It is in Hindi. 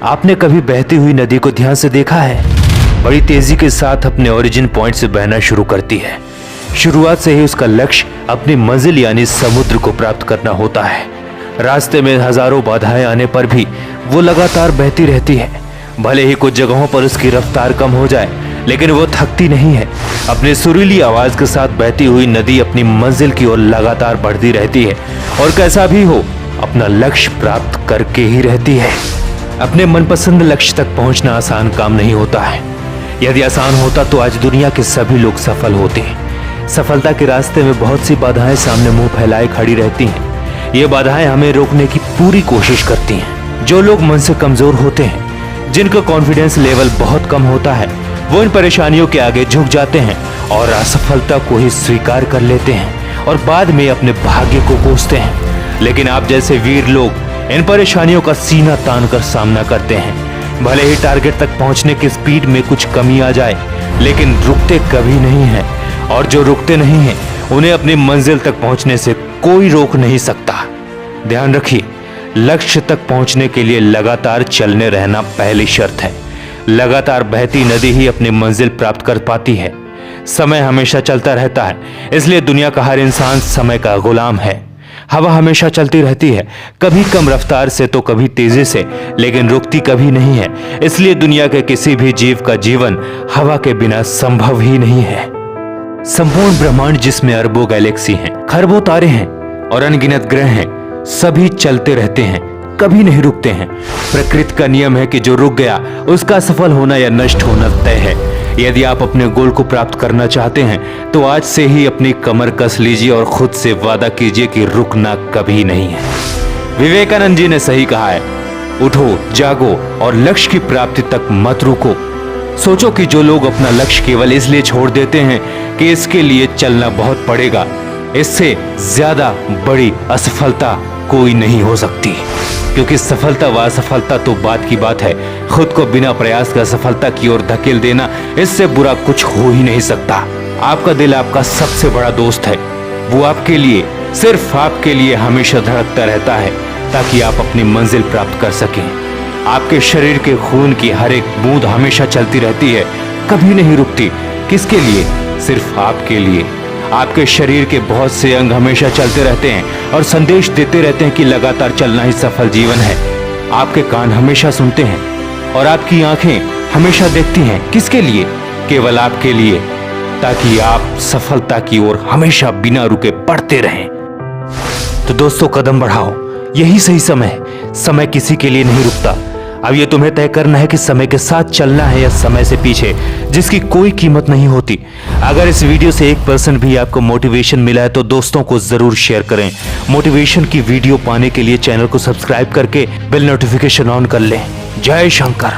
आपने कभी बहती हुई नदी को ध्यान से देखा है? बड़ी तेजी के साथ अपने ओरिजिन पॉइंट से बहना शुरू करती है। शुरुआत से ही उसका लक्ष्य अपनी मंजिल यानी समुद्र को प्राप्त करना होता है। रास्ते में हजारों बाधाएं आने पर भी वो लगातार बहती रहती है। भले ही कुछ जगहों पर उसकी रफ्तार कम हो जाए, लेकिन वो थकती नहीं है। अपनी सुरीली आवाज के साथ बहती हुई नदी अपनी मंजिल की ओर लगातार बढ़ती रहती है और कैसा भी हो अपना लक्ष्य प्राप्त करके ही रहती है। अपने मनपसंद लक्ष्य तक पहुंचना आसान काम नहीं होता है। यदि आसान होता तो आज दुनिया के सभी लोग सफल होते हैं। सफलता के रास्ते में बहुत सी बाधाएं सामने मुंह फैलाए खड़ी रहती हैं। ये बाधाएं हमें रोकने की पूरी कोशिश करती हैं। जो लोग मन से कमजोर होते हैं, जिनका कॉन्फिडेंस लेवल बहुत कम होता है, वो इन परेशानियों के आगे झुक जाते हैं और असफलता को ही स्वीकार कर लेते हैं और बाद में अपने भाग्य को कोसते हैं। लेकिन आप जैसे वीर लोग इन परेशानियों का सीना तान कर सामना करते हैं। भले ही टारगेट तक पहुंचने की स्पीड में कुछ कमी आ जाए, लेकिन रुकते कभी नहीं हैं। और जो रुकते नहीं हैं, उन्हें अपनी मंजिल तक पहुंचने से कोई रोक नहीं सकता। ध्यान रखिए, लक्ष्य तक पहुंचने के लिए लगातार चलने रहना पहली शर्त है। लगातार बहती नदी ही अपनी मंजिल प्राप्त कर पाती है। समय हमेशा चलता रहता है, इसलिए दुनिया का हर इंसान समय का गुलाम है। हवा हमेशा चलती रहती है, कभी कम रफ्तार से तो कभी तेजी से, लेकिन रुकती कभी नहीं है। इसलिए दुनिया के किसी भी जीव का जीवन हवा के बिना संभव ही नहीं है। संपूर्ण ब्रह्मांड जिसमें अरबों गैलेक्सी हैं, खरबों तारे हैं और अनगिनत ग्रह हैं, सभी चलते रहते हैं, कभी नहीं रुकते हैं। प्रकृति का नियम है कि जो रुक गया उसका सफल होना या नष्ट होना तय है। यदि आप अपने गोल को प्राप्त करना चाहते हैं तो आज से ही अपनी कमर कस लीजिए और खुद से वादा कीजिए कि रुकना कभी नहीं है। विवेकानंद जी ने सही कहा है, उठो, जागो और लक्ष्य की प्राप्ति तक मत रुको। सोचो कि जो लोग अपना लक्ष्य केवल इसलिए छोड़ देते हैं कि इसके लिए चलना बहुत पड़ेगा, इससे ज्यादा बड़ी असफलता कोई नहीं हो सकती। क्योंकि सफलता व असफलता तो बात की बात है, खुद को बिना प्रयास का सफलता की ओर धकेल देना, इससे बुरा कुछ हो ही नहीं सकता। आपका दिल आपका सबसे बड़ा दोस्त है। वो आपके लिए, सिर्फ आपके लिए हमेशा धड़कता रहता है ताकि आप अपनी मंजिल प्राप्त कर सकें। आपके शरीर के खून की हर एक बूंद हमेशा चलती रहती है, कभी नहीं रुकती। किसके लिए? सिर्फ आपके लिए। आपके शरीर के बहुत से अंग हमेशा चलते रहते हैं और संदेश देते रहते हैं कि लगातार चलना ही सफल जीवन है। आपके कान हमेशा सुनते हैं और आपकी आंखें हमेशा देखती हैं। किसके लिए? केवल आपके लिए, ताकि आप सफलता की ओर हमेशा बिना रुके बढ़ते रहें। तो दोस्तों, कदम बढ़ाओ, यही सही समय है। समय किसी के लिए नहीं रुकता। अब ये तुम्हें तय करना है कि समय के साथ चलना है या समय से पीछे, जिसकी कोई कीमत नहीं होती। अगर इस वीडियो से 1% भी आपको मोटिवेशन मिला है तो दोस्तों को जरूर शेयर करें। मोटिवेशन की वीडियो पाने के लिए चैनल को सब्सक्राइब करके बेल नोटिफिकेशन ऑन कर लें। जय शंकर।